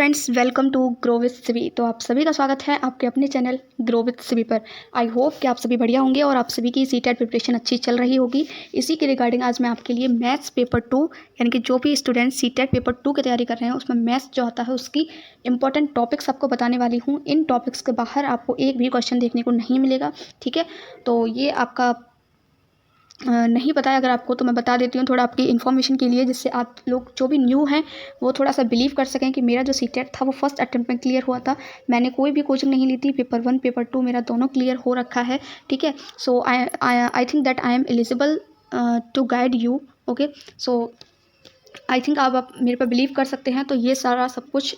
Friends, welcome to grow with CV. तो आप सभी का स्वागत है आपके अपने चैनल ग्रो विथ सिवी पर। आई होप कि आप सभी बढ़िया होंगे और आप सभी की सीटेट प्रिपरेशन अच्छी चल रही होगी। इसी के रिगार्डिंग आज मैं आपके लिए मैथ्स पेपर 2 यानी कि जो भी स्टूडेंट सीटेट पेपर 2 की तैयारी कर रहे हैं उसमें मैथ्स जो आता है उसकी इंपॉर्टेंट टॉपिक्स आपको बताने वाली हूँ। इन टॉपिक्स के बाहर आपको एक भी क्वेश्चन देखने को नहीं मिलेगा, ठीक है। तो ये आपका नहीं पता है अगर आपको, तो मैं बता देती हूँ थोड़ा आपकी इन्फॉर्मेशन के लिए, जिससे आप लोग जो भी न्यू हैं वो थोड़ा सा बिलीव कर सकें कि मेरा जो सीटेट था वो फर्स्ट अटेम्प्ट में क्लियर हुआ था। मैंने कोई भी कोचिंग नहीं ली थी। पेपर 1 पेपर 2 मेरा दोनों क्लियर हो रखा है, ठीक है। So I think that I am eligible to guide you. Okay, so I think आप मेरे पर बिलीव कर सकते हैं। तो ये सारा सब कुछ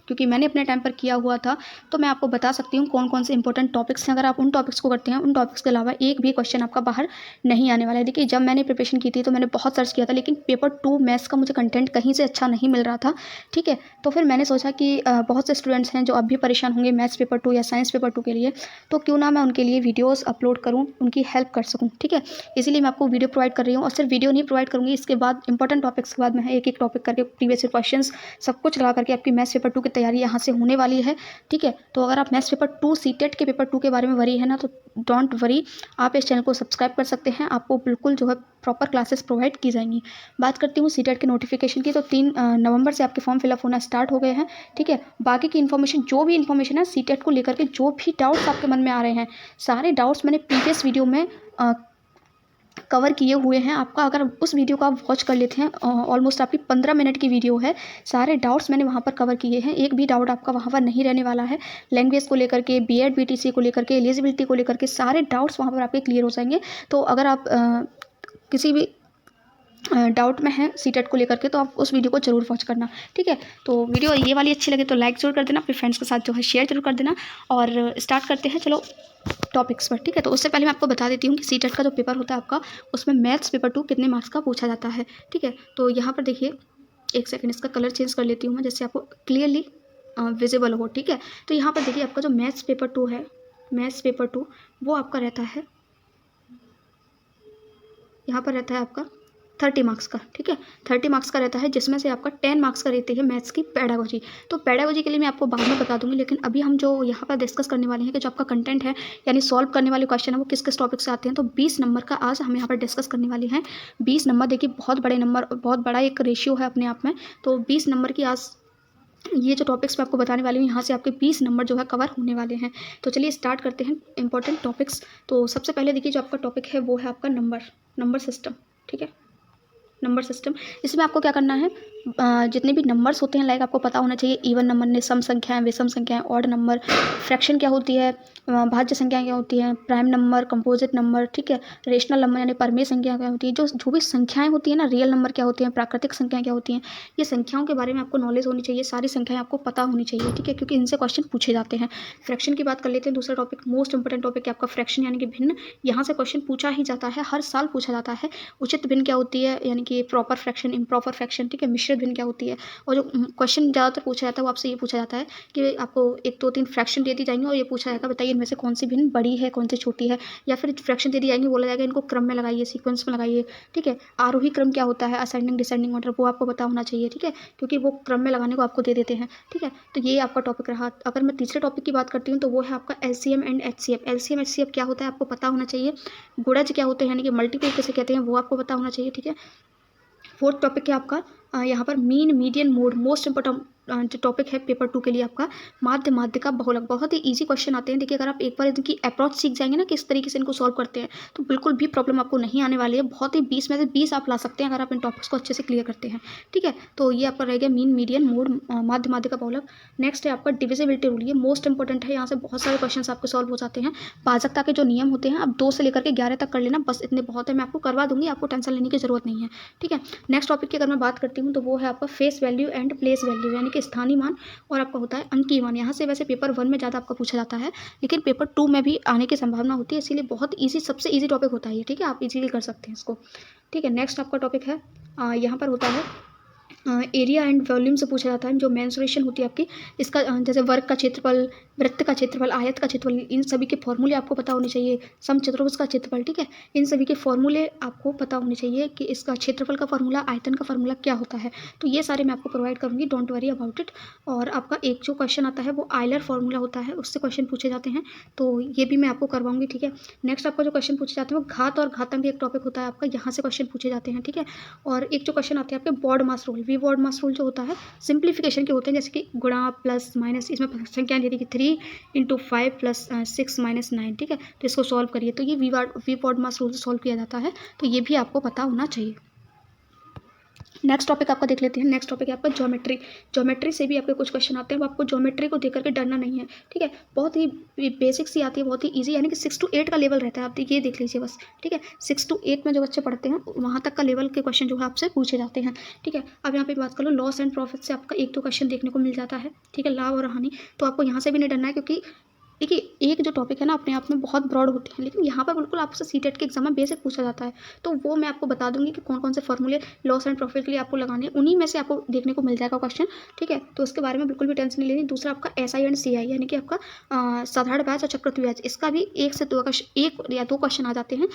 क्योंकि मैंने अपने टाइम पर किया हुआ था, तो मैं आपको बता सकती हूँ कौन कौन से इंपॉर्टेंट टॉपिक्स हैं। अगर आप उन टॉपिक्स को करते हैं, उन टॉपिक्स के अलावा एक भी क्वेश्चन आपका बाहर नहीं आने वाला है। देखिए, जब मैंने प्रिपरेशन की थी तो मैंने बहुत सर्च किया था, लेकिन पेपर 2 मैथ्स का मुझे कंटेंट कहीं से अच्छा नहीं मिल रहा था, ठीक है। तो फिर मैंने सोचा कि बहुत से स्टूडेंट्स हैं जो अब भी परेशान होंगे मैथ्स पेपर 2 या साइंस पेपर 2 के लिए, तो क्यों ना मैं उनके लिए वीडियोज़ अपलोड करूँ, उनकी हेल्प कर सकूँ, ठीक है। इसीलिए मैं आपको वीडियो प्रोवाइड कर रही हूँ। और सिर्फ वीडियो नहीं प्रोवाइड करूँगी, इसके बाद इंपॉर्टेंट टॉपिक्स के बाद मैं एक एक टॉपिक करके प्रीवियस क्वेश्चन सब कुछ लगा करके आपकी मैथ्स पेपर 2 की तैयारी यहाँ से होने वाली है, ठीक है। तो अगर आप मैथ्स पेपर 2 सीटेट के पेपर 2 के बारे में वरी है ना, तो डोंट वरी, आप इस चैनल को सब्सक्राइब कर सकते हैं। आपको बिल्कुल जो है प्रॉपर क्लासेस प्रोवाइड की जाएंगी। बात करती हूँ सीटेट के नोटिफिकेशन की, तो 3 नवंबर से आपके फॉर्म फिलअप होना स्टार्ट हो गए हैं, ठीक है। बाकी की इन्फॉर्मेशन, जो भी इन्फॉर्मेशन है सीटेट को लेकर के, जो भी डाउट्स आपके मन में आ रहे हैं, सारे डाउट्स मैंने प्रीवियस वीडियो में कवर किए हुए हैं। आपका अगर उस वीडियो को आप वॉच कर लेते हैं, ऑलमोस्ट आपकी 15 मिनट की वीडियो है, सारे डाउट्स मैंने वहाँ पर कवर किए हैं। एक भी डाउट आपका वहाँ पर नहीं रहने वाला है। लैंग्वेज को लेकर के, बीएड बीटीसी को लेकर के, एलिजिबिलिटी को लेकर के, सारे डाउट्स वहाँ पर आपके क्लियर हो जाएंगे। तो अगर आप किसी भी डाउट में है सीटेट को लेकर के, तो आप उस वीडियो को जरूर वॉच करना, ठीक है। तो वीडियो ये वाली अच्छी लगे तो लाइक जरूर कर देना, अपने फ्रेंड्स के साथ जो है शेयर जरूर कर देना। और स्टार्ट करते हैं चलो टॉपिक्स पर, ठीक है। तो उससे पहले मैं आपको बता देती हूँ कि सीटेट का जो पेपर होता है आपका, उसमें मैथ्स पेपर 2 कितने मार्क्स का पूछा जाता है, ठीक है। तो यहाँ पर देखिए, एक सेकंड, इसका कलर चेंज कर लेती हूँ मैं, जिससे आपको क्लियरली विजिबल हो, ठीक है। तो यहाँ पर देखिए, आपका जो मैथ्स पेपर 2 है, मैथ्स पेपर 2 वो आपका रहता है, यहाँ पर रहता है आपका 30 मार्क्स का, ठीक है। 30 मार्क्स का रहता है, जिसमें से आपका 10 मार्क्स का रहती है मैथ्स की पेडागोजी। तो पेडागोजी के लिए मैं आपको बाद में बता दूंगी, लेकिन अभी हम जो यहाँ पर डिस्कस करने वाले हैं कि जो आपका कंटेंट है, यानी सॉल्व करने वाले क्वेश्चन है, वो किस किस टॉपिक से आते हैं। तो 20 नंबर का आज हम यहाँ पर डिस्कस करने वाले हैं। 20 नंबर देखिए, बहुत बड़े नंबर, बहुत बड़ा एक रेशियो है अपने आप में। तो 20 नंबर की आज ये जो टॉपिक्स मैं आपको बताने वाली हूँ, यहाँ से आपके 20 नंबर जो है कवर होने वाले हैं। तो चलिए स्टार्ट करते हैं इंपॉर्टेंट टॉपिक्स। तो सबसे पहले देखिए, जो आपका टॉपिक है वो है आपका नंबर सिस्टम, ठीक है। नंबर सिस्टम, इसमें आपको क्या करना है, जितने भी नंबर्स होते हैं, लाइक आपको पता होना चाहिए इवन नंबर, सम संख्याएं, विषम संख्याएं, ऑड नंबर, फ्रैक्शन क्या होती है, भाज्य संख्याएं क्या होती हैं, प्राइम नंबर, कंपोजिट नंबर, ठीक है, रेशनल नंबर यानी परमेय संख्या क्या होती है, जो भी संख्याएं होती है ना, रियल नंबर क्या होती हैं, प्राकृतिक संख्याएं क्या होती हैं, ये संख्याओं के बारे में आपको नॉलेज होनी चाहिए। सारी संख्याएं आपको पता होनी चाहिए, ठीक है, क्योंकि इनसे क्वेश्चन पूछे जाते हैं। फ्रैक्शन की बात कर लेते हैं, दूसरा टॉपिक, मोस्ट इंपॉर्टेंट टॉपिक है आपका फ्रैक्शन यानी कि भिन्न। यहाँ से क्वेश्चन पूछा ही जाता है, हर साल पूछा जाता है। उचित भिन्न क्या होती है, यानी कि प्रॉपर फ्रैक्शन, इम्प्रॉपर फ्रैक्शन, ठीक है। मिश्रित भिन्न क्या होती है। और जो क्वेश्चन ज़्यादातर पूछा जाता है वो आपसे ये पूछा जाता है कि आपको 1 2 3 फ्रैक्शन दे दी जाएंगे और ये पूछा जाएगा बताइए इनमें से कौन सी भिन्न बड़ी है, कौन सी छोटी है। या फिर फ्रैक्शन दे दी जाएंगे, बोला जाएगा इनको क्रम में लगाइए, सीक्वेंस में लगाइए, ठीक है। आरोही क्रम क्या होता है, असेंडिंग डिसेंडिंग ऑर्डर, वो आपको पता होना चाहिए, ठीक है, क्योंकि वो क्रम में लगाने को आपको दे देते हैं, ठीक है। तो ये आपका टॉपिक रहा। अगर मैं तीसरे टॉपिक की बात करती हूँ, तो वो है आपका LCM and HCF. LCM HCF क्या होता है आपको पता होना चाहिए। गुणज क्या होते हैं, यानी कि मल्टीपल किसे कहते हैं, वो आपको पता होना चाहिए, ठीक है। फोर्थ टॉपिक है आपका यहाँ पर mean median mode, most important जो टॉपिक है पेपर 2 के लिए आपका माध्य माध्यिका बहुलक। बहुत ही इजी क्वेश्चन आते हैं। देखिए, अगर आप एक बार इनकी अप्रोच सीख जाएंगे ना, किस तरीके से इनको सॉल्व करते हैं, तो बिल्कुल भी प्रॉब्लम आपको नहीं आने वाली है। बहुत ही 20 में से 20 आप ला सकते हैं अगर आप इन टॉपिक्स को अच्छे से क्लियर करते हैं, ठीक है। तो ये आपका रह गया मीन मीडियन मोड, माध्य माध्यिका बहुलक। नेक्स्ट है आपका डिविजिबिलिटी रूल, ये मोस्ट इंपॉर्टेंट है। यहाँ से बहुत सारे क्वेश्चन आपके सॉल्व हो जाते हैं। भाजकता के जो नियम होते हैं, आप 2 से लेकर के 11 तक कर लेना, बस इतने बहुत है। मैं आपको करवा दूंगी, आपको टेंशन लेने की जरूरत नहीं है, ठीक है। नेक्स्ट टॉपिक की अगर मैं बात करती हूँ, तो वो है आपका face value and place value, यानी कि स्थानीय मान और आपका होता है अंकीय मान। यहाँ से वैसे पेपर 1 में ज़्यादा आपका पूछा जाता है, लेकिन पेपर 2 में भी आने की संभावना होती है, इसीलिए बहुत ईजी, सबसे ईजी टॉपिक होता है ये, ठीक है। आप इजीली कर सकते हैं इसको, ठीक है। नेक्स्ट आपका टॉपिक है यहाँ पर होता है एरिया एंड वॉल्यूम से पूछा जाता है। जो मेंसुरेशन होती है आपकी, इसका जैसे वर्ग का क्षेत्रफल, वृत्त का क्षेत्रफल, आयत का क्षेत्रफल, इन सभी के फॉर्मूले आपको पता होने चाहिए। समचतुर्भुज का क्षेत्रफल, ठीक है, इन सभी के फॉर्मूले आपको पता होने चाहिए कि इसका क्षेत्रफल का फॉर्मूला, आयतन का फॉर्मूला क्या होता है। तो ये सारे मैं आपको प्रोवाइड करूँगी, डोंट वरी अबाउट इट। और आपका एक जो क्वेश्चन आता है वो आयलर फॉर्मूला होता है, उससे क्वेश्चन पूछे जाते हैं, तो ये भी मैं आपको करवाऊंगी, ठीक है। नेक्स्ट आपका जो क्वेश्चन पूछे जाते हैं वो घात और घातांक भी एक टॉपिक होता है आपका, यहाँ से क्वेश्चन पूछे जाते हैं, ठीक है। और एक जो क्वेश्चन आते हैं आपके BODMAS rule, we BODMAS rule जो होता है सिंप्लीफिकेशन के होते हैं, जैसे कि गुणा प्लस माइनस, इसमें संख्या दे दी कि 3 × 5 + 6 - 9, ठीक है। तो इसको सॉल्व करिए, तो ये वी बॉड मास रूल से सॉल्व किया जाता है, तो ये भी आपको पता होना चाहिए। नेक्स्ट टॉपिक आपका देख लेते हैं। नेक्स्ट टॉपिक है आपका ज्योमेट्री। ज्योमेट्री से भी आपके कुछ क्वेश्चन आते हैं, वो आपको ज्योमेट्री को देख करके डरना नहीं है, ठीक है। बहुत ही बेसिक सी आती है, बहुत ही इजी, यानी कि 6 to 8 का लेवल रहता है, आप ये देख लीजिए बस, ठीक है। 6 to 8 में जो बच्चे पढ़ते हैं वहाँ तक का लेवल के क्वेश्चन जो है आपसे पूछे जाते हैं, ठीक है। अब यहाँ पे बात कर लो लॉस एंड प्रॉफिट से आपका 1-2 क्वेश्चन देखने को मिल जाता है, ठीक है। लाभ और हानि, तो आपको यहाँ से भी नहीं डरना है, क्योंकि देखिए एक जो टॉपिक है ना अपने आप में बहुत ब्रॉड होते हैं, लेकिन यहाँ पर बिल्कुल आपसे सीटेट के एग्जाम में बेसिक पूछा जाता है, तो वो मैं आपको बता दूंगी कि कौन कौन से फॉर्मूले लॉस एंड प्रॉफिट के लिए आपको लगाने हैं, उन्हीं में से आपको देखने को मिल जाएगा क्वेश्चन, ठीक है। तो उसके बारे में बिल्कुल भी टेंशन नहीं लेनी। दूसरा आपका SI एंड CI, यानी कि आपका साधारण ब्याज और चक्रवृद्धि ब्याज, इसका भी 1 से 2 क्वेश्चन आ जाते हैं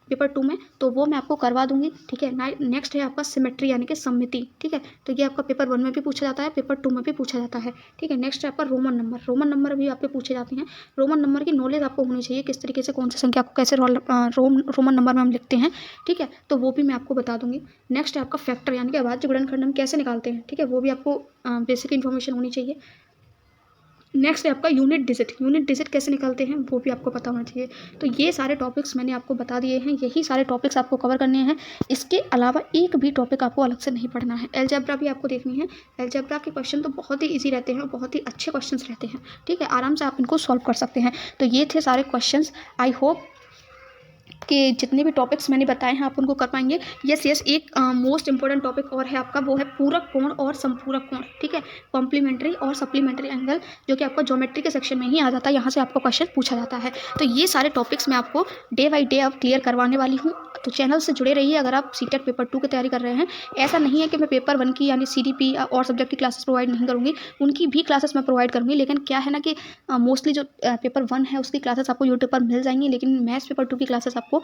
पेपर 2 में, तो वो मैं आपको करवा दूंगी, ठीक है। नेक्स्ट है आपका सिमेट्री, यानी कि सममिति, ठीक है। तो ये आपका पेपर 1 में भी पूछा जाता है, पेपर 2 में भी पूछा जाता है, ठीक है। नेक्स्ट है आपका रोमन नंबर। रोमन नंबर भी आपके पूछे जाते हैं। रोमन नंबर की नॉलेज आपको होनी चाहिए, किस तरीके से कौन सी संख्या को कैसे रोमन नंबर में हम लिखते हैं, ठीक है, तो वो भी मैं आपको बता दूंगी। नेक्स्ट है आपका फैक्टर, यानी कि अभाज्य गुणनखंड हम कैसे निकालते हैं, ठीक है, वो भी आपको बेसिक इन्फॉर्मेशन होनी चाहिए। नेक्स्ट है आपका यूनिट डिजिट। यूनिट डिजिट कैसे निकालते हैं वो भी आपको पता होना चाहिए। तो ये सारे टॉपिक्स मैंने आपको बता दिए हैं, यही सारे टॉपिक्स आपको कवर करने हैं। इसके अलावा एक भी टॉपिक आपको अलग से नहीं पढ़ना है। अलजेब्रा भी आपको देखनी है। अलजेब्रा के क्वेश्चन तो बहुत ही ईजी रहते हैं और बहुत ही अच्छे क्वेश्चन रहते हैं, ठीक है, आराम से आप इनको सॉल्व कर सकते हैं। तो ये थे सारे क्वेश्चन। आई होप कि जितने भी टॉपिक्स मैंने बताए हैं आप उनको कर पाएंगे। यस, एक मोस्ट इंपॉर्टेंट टॉपिक और है आपका, वो है पूरक कोण और समपूरक कोण, ठीक है, कॉम्प्लीमेंट्री और सप्लीमेंट्री एंगल, जो कि आपका ज्योमेट्री के सेक्शन में ही आ जाता है, यहाँ से आपको क्वेश्चन पूछा जाता है। तो ये सारे टॉपिक्स मैं आपको डे बाई डे अब क्लियर करवाने वाली हूँ, तो चैनल से जुड़े रहिए। अगर आप सीटेट पेपर 2 की तैयारी कर रहे हैं, ऐसा नहीं है कि मैं पेपर 1 की यानी CDP और सब्जेक्ट की क्लासेस प्रोवाइड नहीं करूँगी, उनकी भी क्लासेस मैं प्रोवाइड करूँगी। लेकिन क्या है ना कि मोस्टली जो पेपर 1 है उसकी क्लासेस आपको यूट्यूब पर मिल जाएंगी, लेकिन मैथ्स पेपर 2 की क्लासेस आपको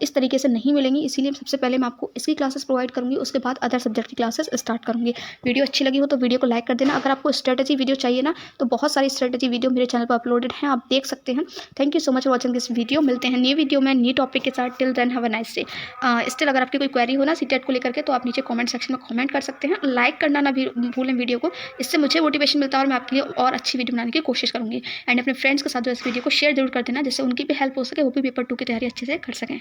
इस तरीके से नहीं मिलेंगी। इसीलिए सबसे पहले मैं आपको इसकी क्लासेस प्रोवाइड करूँगी, उसके बाद अदर सब्जेक्ट की क्लासेस स्टार्ट करूँगी। वीडियो अच्छी लगी हो तो वीडियो को लाइक कर देना। अगर आपको स्ट्रेटजी वीडियो चाहिए ना, तो बहुत सारी स्ट्रेटजी वीडियो मेरे चैनल पर अपलोडेड हैं, आप देख सकते हैं। Thank you so much for watching this video. मिलते हैं नई वीडियो में न्यू टॉपिक के साथ। Till then have a nice day. Still अगर आपकी कोई क्वेरी हो ना सीटेट को लेकर के, तो आप नीचे कमेंट सेक्शन में कमेंट कर सकते हैं। लाइक करना ना भी भूलें वीडियो को, इससे मुझे मोटिवेशन मिलता है और मैं आपके लिए और अच्छी वीडियो बनाने की कोशिश करूँगी। एंड अपने फ्रेंड्स के साथ जो इस वीडियो को शेयर जरूर कर देना, जिससे उनकी भी हेल्प हो सके, वो भी पेपर 2 की तैयारी अच्छे से कर सकें।